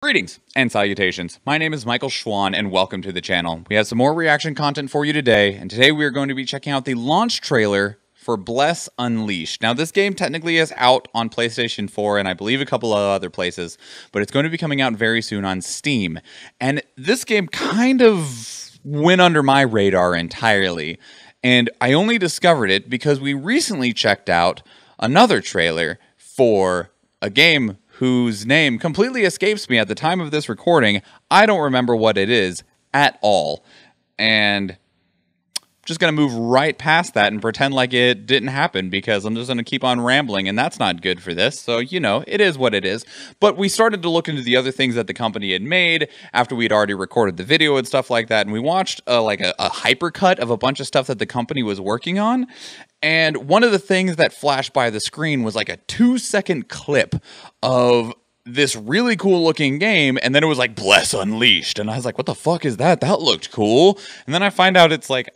Greetings and salutations. My name is Michael Schwahn and welcome to the channel. We have some more reaction content for you today, and today we are going to be checking out the launch trailer for Bless Unleashed. Now this game technically is out on PlayStation 4 and I believe a couple of other places, but it's going to be coming out very soon on Steam. And this game kind of went under my radar entirely, and I only discovered it because we recently checked out another trailer for a game whose name completely escapes me at the time of this recording. I don't remember what it is at all. And I'm just going to move right past that and pretend like it didn't happen because I'm just going to keep on rambling, and that's not good for this. So, you know, it is what it is. But we started to look into the other things that the company had made after we'd already recorded the video and stuff like that. And we watched a hypercut of a bunch of stuff that the company was working on. And one of the things that flashed by the screen was like a 2-second clip of this really cool looking game, and then it was like Bless Unleashed, and I was like, what the fuck is that? That looked cool. And then I find out it's like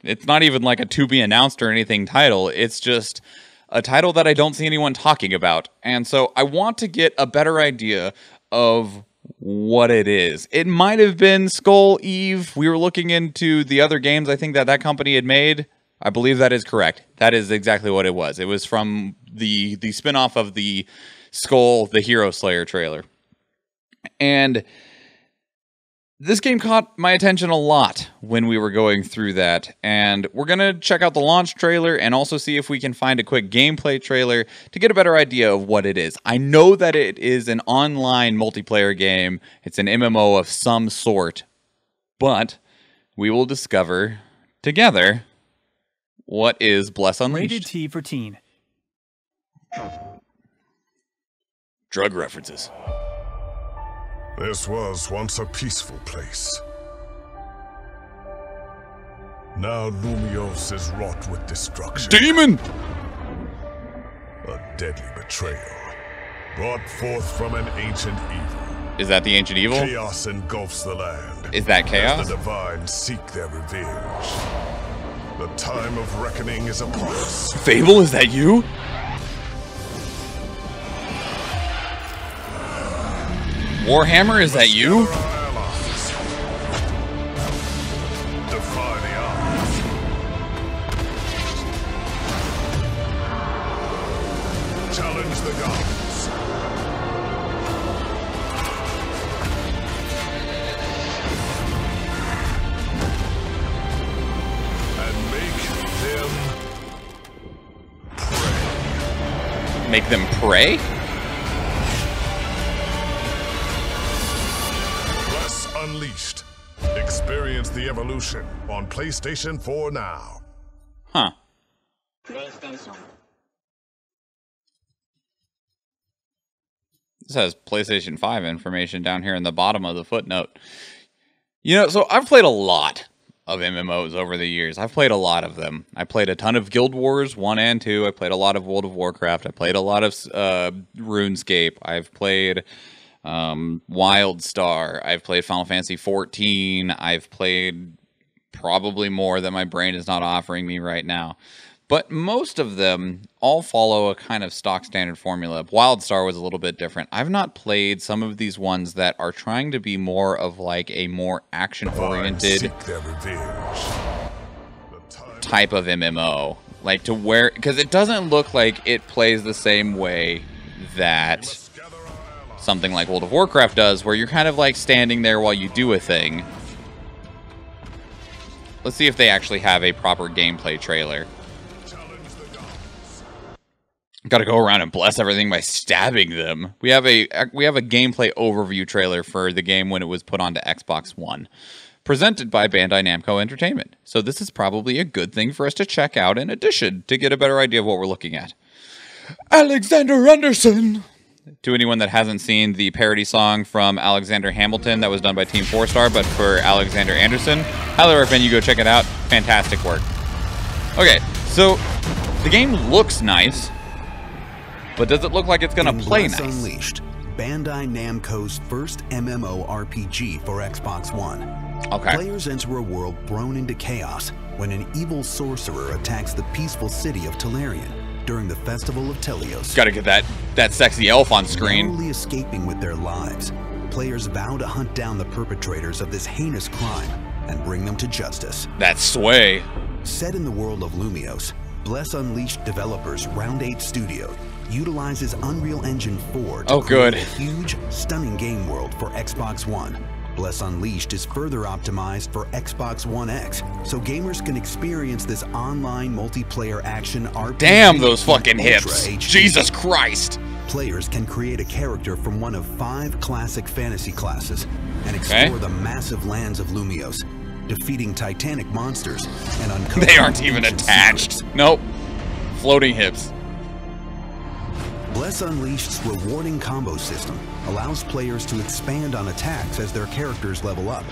it's not even like a to be announced or anything title. It's just a title that I don't see anyone talking about. And so I want to get a better idea of what it is. It might have been Skul Eve. We were looking into the other games I think that company had made. I believe that is correct. That is exactly what it was. It was from the spin-off of the Skul, the Hero Slayer trailer. And this game caught my attention a lot when we were going through that. And we're going to check out the launch trailer and also see if we can find a quick gameplay trailer to get a better idea of what it is. I know that it is an online multiplayer game. It's an MMO of some sort. But we will discover together what is Bless Unleashed. Rated T for teen. Drug references. This was once a peaceful place. Now Lumios is wrought with destruction. Demon! A deadly betrayal, brought forth from an ancient evil. Is that the ancient evil? Chaos engulfs the land. Is that chaos? As the divine seek their revenge. The time of reckoning is upon us. Fable, is that you? Warhammer, is that you? Defy the odds. Challenge the gods. And make them pray? Unleashed. Experience the evolution on PlayStation 4 now. Huh. PlayStation. This has PlayStation 5 information down here in the bottom of the footnote. You know, so I've played a lot of MMOs over the years. I've played a lot of them. I played a ton of Guild Wars 1 and 2. I played a lot of World of Warcraft. I played a lot of RuneScape. I've played WildStar. I've played Final Fantasy 14. I've played probably more that my brain is not offering me right now. But most of them all follow a kind of stock standard formula. WildStar was a little bit different. I've not played some of these ones that are trying to be more of like a more action-oriented type of MMO. Like to where, because it doesn't look like it plays the same way that something like World of Warcraft does, where you're kind of like standing there while you do a thing. Let's see if they actually have a proper gameplay trailer. Gotta go around and bless everything by stabbing them. We have a gameplay overview trailer for the game when it was put onto Xbox One, presented by Bandai Namco Entertainment. So this is probably a good thing for us to check out in addition to get a better idea of what we're looking at. Alexander Anderson! To anyone that hasn't seen the parody song from Alexander Hamilton that was done by Team 4-Star, but for Alexander Anderson, highly recommend you go check it out. Fantastic work. Okay, so the game looks nice, but does it look like it's gonna play nice? Unleashed, Bandai Namco's first MMORPG for Xbox One. Okay. Players enter a world thrown into chaos when an evil sorcerer attacks the peaceful city of Tolarian during the Festival of Telios. Gotta get that sexy elf on screen. Narrowly escaping with their lives, players vow to hunt down the perpetrators of this heinous crime and bring them to justice. That's sway. Set in the world of Lumios, Bless Unleashed developers Round 8 Studio utilizes Unreal Engine 4 to create a huge, stunning game world for Xbox One. Bless Unleashed is further optimized for Xbox One X, so gamers can experience this online multiplayer action RPG. Damn those fucking hips! HD. Jesus Christ! Players can create a character from one of 5 classic fantasy classes and explore the massive lands of Lumios, defeating titanic monsters and uncovering They aren't even attached. secrets. Nope. Floating hips. Bless Unleashed's rewarding combo system allows players to expand on attacks as their characters level up,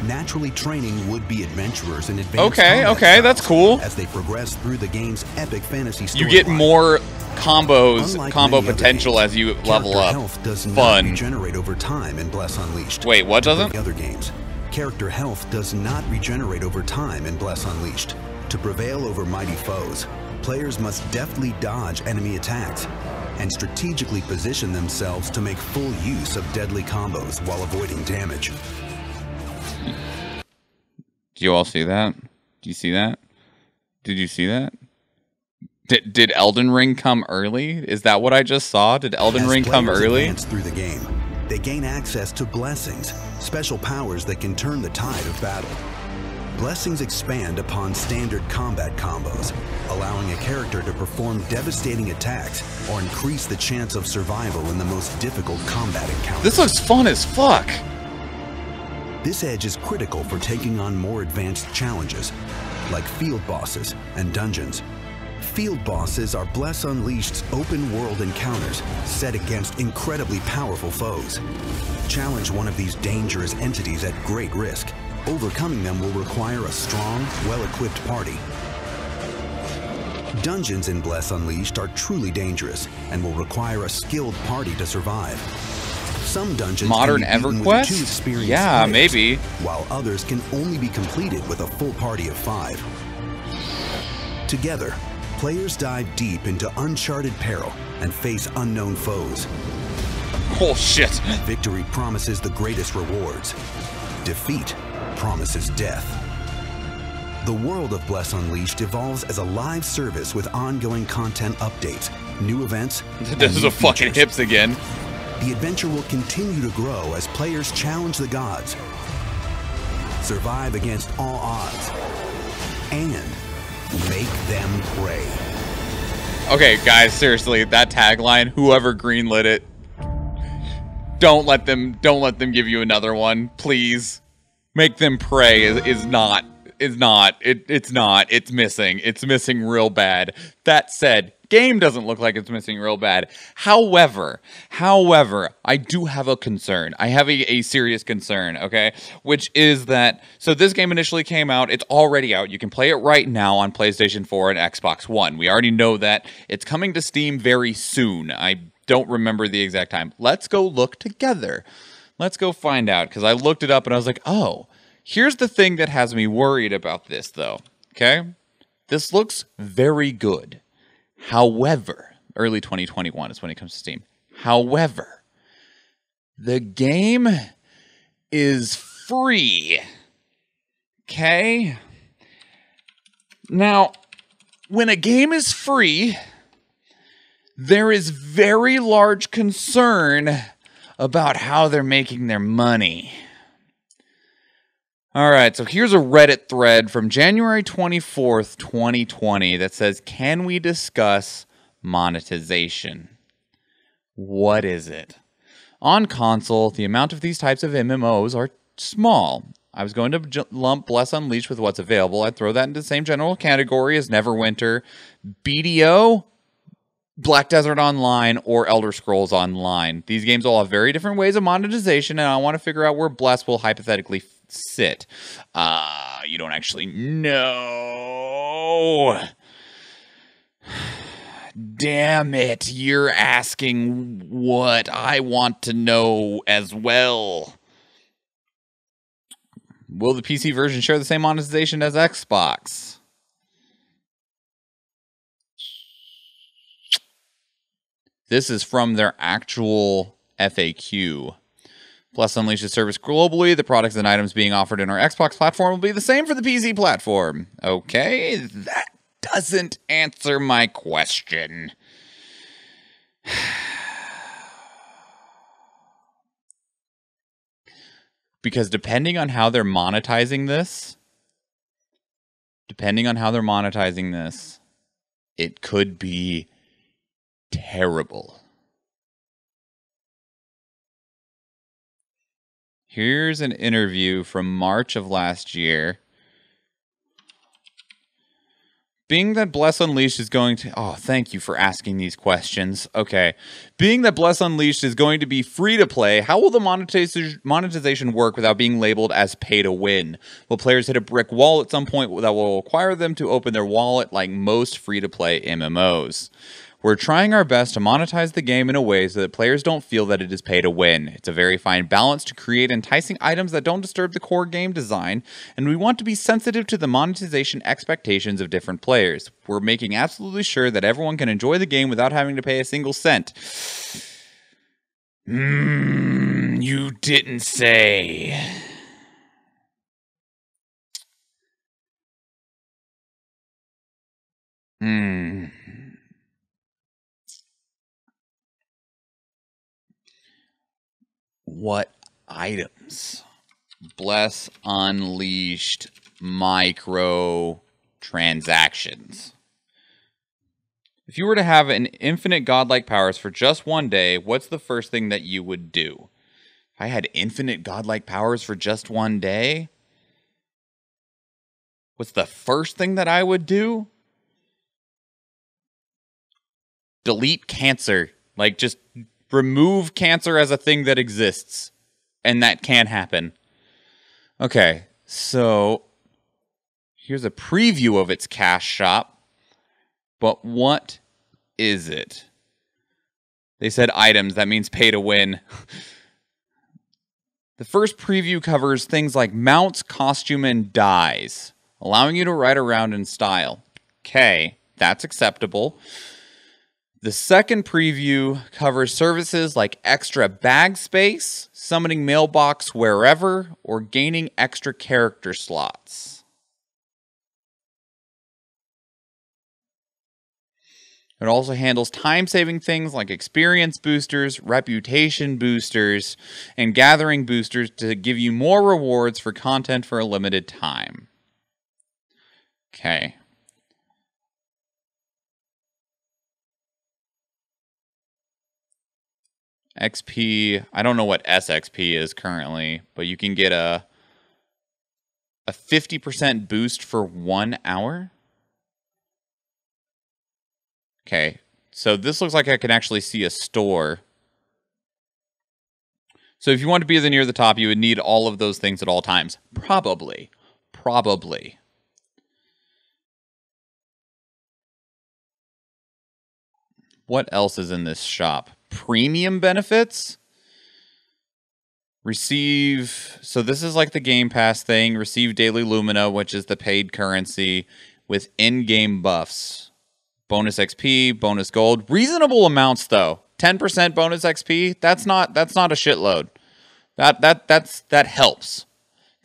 naturally training would-be adventurers in advanced combat Okay, that's cool. as they progress through the game's epic fantasy storyline. You get more combos, Unlike combo many other potential games, as you level character up. health does not Fun. regenerate over time in Bless Unleashed. Wait, what doesn't? The other games, character health does not regenerate over time in Bless Unleashed. To prevail over mighty foes, players must deftly dodge enemy attacks and strategically position themselves to make full use of deadly combos while avoiding damage. Do you all see that? Do you see that? Did you see that? Did Elden Ring come early? Is that what I just saw? Did Elden Ring come As players early? advance through the game, they gain access to blessings, special powers that can turn the tide of battle. Blessings expand upon standard combat combos, allowing a character to perform devastating attacks or increase the chance of survival in the most difficult combat encounters. This looks fun as fuck. This edge is critical for taking on more advanced challenges, like field bosses and dungeons. Field bosses are Bless Unleashed's open-world encounters set against incredibly powerful foes. Challenge one of these dangerous entities at great risk. Overcoming them will require a strong, well-equipped party. Dungeons in Bless Unleashed are truly dangerous and will require a skilled party to survive. Some dungeons Modern can be beaten with EverQuest? 2 experienced Yeah, players, maybe. while others can only be completed with a full party of 5. Together, players dive deep into uncharted peril and face unknown foes. Oh shit. Victory promises the greatest rewards. Defeat promises death. The world of Bless Unleashed evolves as a live service with ongoing content updates, new events, and This is new a fucking features. hips again. The adventure will continue to grow as players challenge the gods, survive against all odds, and make them pray. Okay, guys, seriously, that tagline, whoever greenlit it, don't let them give you another one, please. Make them pray is not. It's missing. It's missing real bad. That said, game doesn't look like it's missing real bad. However, I do have a concern. I have a serious concern, okay? Which is that, so this game initially came out. It's already out. You can play it right now on PlayStation 4 and Xbox One. We already know that. It's coming to Steam very soon. I don't remember the exact time. Let's go look together. Let's go find out, because I looked it up and I was like, oh, here's the thing that has me worried about this, though, okay? This looks very good. However, early 2021 is when it comes to Steam. However, the game is free, okay? Now, when a game is free, there is very large concern about how they're making their money. All right, so here's a Reddit thread from January 24th, 2020 that says, can we discuss monetization? What is it? On console, the amount of these types of MMOs are small. I was going to lump Bless Unleashed with what's available. I'd throw that into the same general category as Neverwinter, BDO, Black Desert Online, or Elder Scrolls Online. These games all have very different ways of monetization, and I want to figure out where Bless will hypothetically sit. You don't actually know. Damn it, you're asking what I want to know as well. Will the PC version share the same monetization as Xbox? This is from their actual FAQ. Bless Unleash's service globally. The products and items being offered in our Xbox platform will be the same for the PC platform. Okay, that doesn't answer my question. Because depending on how they're monetizing this, it could be terrible. Here's an interview from March of last year. Being that Bless Unleashed is going to... Oh, thank you for asking these questions. Okay. Being that Bless Unleashed is going to be free to play, how will the monetization work without being labeled as pay to win? Will players hit a brick wall at some point that will require them to open their wallet like most free to play MMOs? We're trying our best to monetize the game in a way so that players don't feel that it is pay to win. It's a very fine balance to create enticing items that don't disturb the core game design, and we want to be sensitive to the monetization expectations of different players. We're making absolutely sure that everyone can enjoy the game without having to pay a single cent. You didn't say. What items? Bless Unleashed micro transactions. If you were to have an infinite godlike powers for just one day, what's the first thing that you would do? If I had infinite godlike powers for just one day, what's the first thing that I would do? Delete cancer. Like, just remove cancer as a thing that exists. And that can happen. Okay, so here's a preview of its cash shop. But what is it? They said items. That means pay to win. The first preview covers things like mounts, costume, and dyes, allowing you to ride around in style. Okay, that's acceptable. The second preview covers services like extra bag space, summoning mailbox wherever, or gaining extra character slots. It also handles time-saving things like experience boosters, reputation boosters, and gathering boosters to give you more rewards for content for a limited time. Okay. XP, I don't know what SXP is currently, but you can get a 50% boost for 1 hour. Okay, so this looks like I can actually see a store. So if you want to be near the top, you would need all of those things at all times. Probably. What else is in this shop? Premium benefits. Receive, so this is like the Game Pass thing. Receive daily Lumina, which is the paid currency, with in-game buffs. Bonus XP, bonus gold. Reasonable amounts though. 10% bonus XP, that's not a shitload. That helps.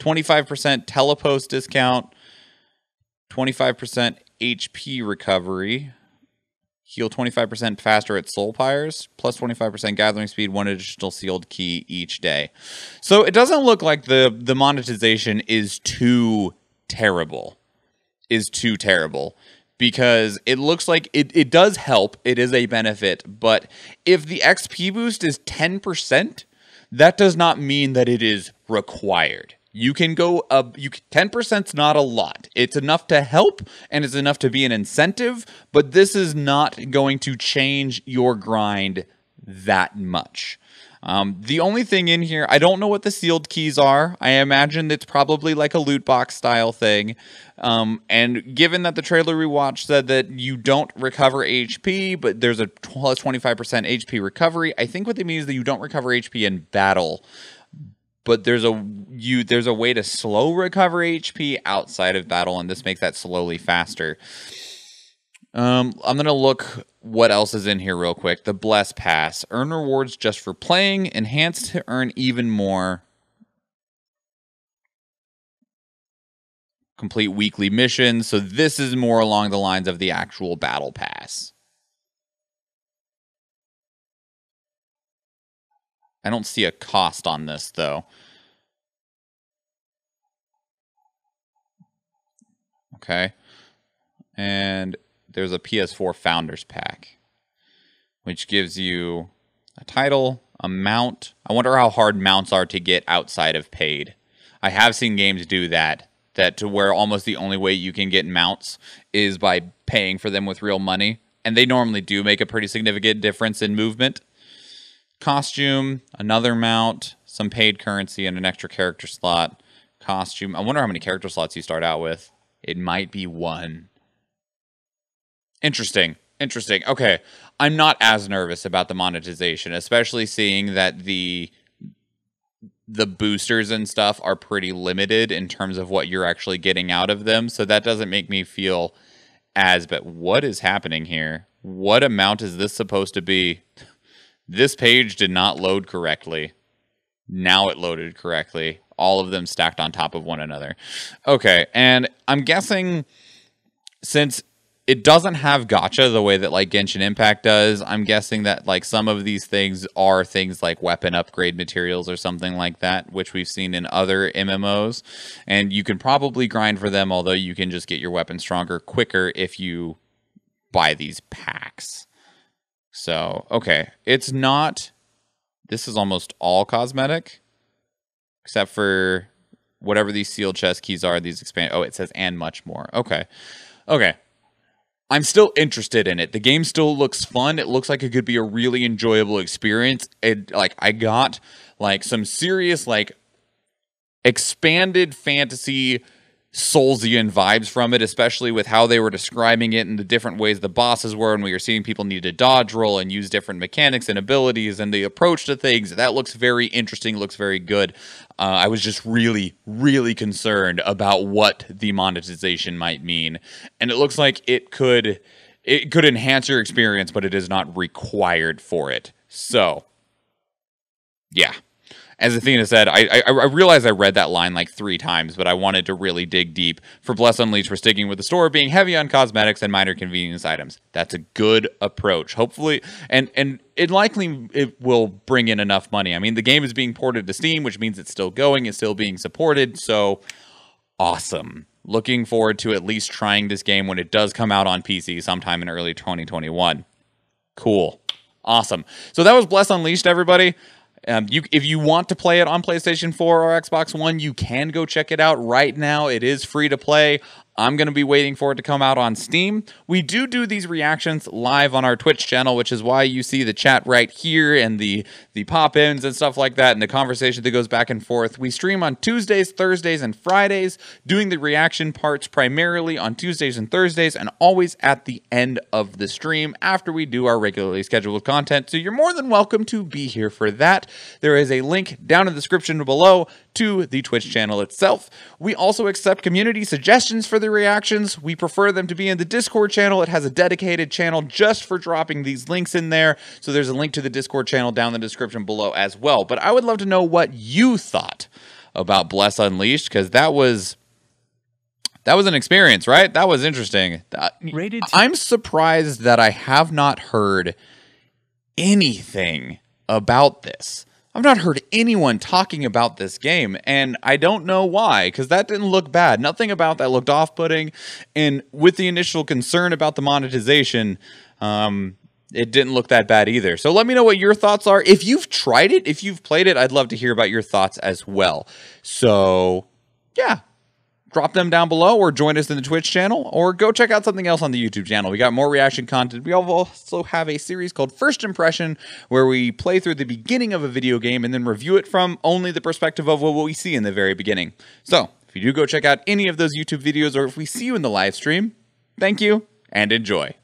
25% telepost discount, 25% HP recovery. Heal 25% faster at Soul Pyres, plus 25% gathering speed, 1 additional sealed key each day. So it doesn't look like the monetization is too terrible. Because it looks like it does help. It is a benefit. But if the XP boost is 10%, that does not mean that it is required. You can go up. 10%'s not a lot. It's enough to help, and it's enough to be an incentive, but this is not going to change your grind that much. The only thing in here, I don't know what the sealed keys are. I imagine it's probably like a loot box style thing. And given that the trailer we watched said that you don't recover HP, but there's a plus 25% HP recovery, I think what they mean is that you don't recover HP in battle. But there's a way to slow recover HP outside of battle, and this makes that slowly faster. I'm going to look what else is in here real quick. The Bless Pass. Earn rewards just for playing. Enhanced to earn even more. Complete weekly missions. So this is more along the lines of the actual Battle Pass. I don't see a cost on this, though. Okay. And there's a PS4 Founders Pack, which gives you a title, a mount. I wonder how hard mounts are to get outside of paid. I have seen games do that to where almost the only way you can get mounts is by paying for them with real money. And they normally do make a pretty significant difference in movement. Costume, another mount, some paid currency, and an extra character slot. Costume. I wonder how many character slots you start out with. It might be 1. Interesting. Interesting. Okay. I'm not as nervous about the monetization, especially seeing that the boosters and stuff are pretty limited in terms of what you're actually getting out of them. So that doesn't make me feel as, but what is happening here? What amount is this supposed to be? This page did not load correctly. Now it loaded correctly. All of them stacked on top of one another. Okay, and I'm guessing since it doesn't have gacha the way that like Genshin Impact does, I'm guessing that like some of these things are things like weapon upgrade materials or something like that, which we've seen in other MMOs. And you can probably grind for them, although you can just get your weapon stronger quicker if you buy these packs. So, okay, it's not... This is almost all cosmetic, except for whatever these sealed chest keys are. These expand... Oh, it says and much more. Okay. Okay. I'm still interested in it. The game still looks fun. It looks like it could be a really enjoyable experience. I got like some serious like expanded fantasy Soulsian vibes from it, especially with how they were describing it and the different ways the bosses were, and we were seeing people need to dodge roll and use different mechanics and abilities and the approach to things. That looks very interesting, looks very good. I was just really, really concerned about what the monetization might mean. And it looks like it could enhance your experience, but it is not required for it. So, yeah. As Athena said, I realized I read that line like 3 times, but I wanted to really dig deep. For Bless Unleashed, we're sticking with the store being heavy on cosmetics and minor convenience items. That's a good approach. Hopefully, and it likely will bring in enough money. I mean, the game is being ported to Steam, which means it's still going, it's still being supported, so awesome. Looking forward to at least trying this game when it does come out on PC sometime in early 2021. Cool. Awesome. So that was Bless Unleashed, everybody. If you want to play it on PlayStation 4 or Xbox One, you can go check it out right now. It is free to play. I'm going to be waiting for it to come out on Steam. We do these reactions live on our Twitch channel, which is why you see the chat right here and the pop-ins and stuff like that and the conversation that goes back and forth. We stream on Tuesdays, Thursdays, and Fridays, doing the reaction parts primarily on Tuesdays and Thursdays and always at the end of the stream after we do our regularly scheduled content. So you're more than welcome to be here for that. There is a link down in the description below to the Twitch channel itself. We also accept community suggestions for the reactions. We prefer them to be in the Discord channel. It has a dedicated channel just for dropping these links in there. So there's a link to the Discord channel down in the description below as well. But I would love to know what you thought about Bless Unleashed, because that was an experience, right? That was interesting. I'm surprised that I have not heard anything about this. I've not heard anyone talking about this game, and I don't know why, because that didn't look bad. Nothing about that looked off-putting, and with the initial concern about the monetization, it didn't look that bad either. So let me know what your thoughts are. If you've tried it, if you've played it, I'd love to hear about your thoughts as well. So, yeah. Drop them down below, or join us in the Twitch channel, or go check out something else on the YouTube channel. We got more reaction content. We also have a series called First Impression, where we play through the beginning of a video game and then review it from only the perspective of what we see in the very beginning. So, if you do go check out any of those YouTube videos, or if we see you in the live stream, thank you, and enjoy.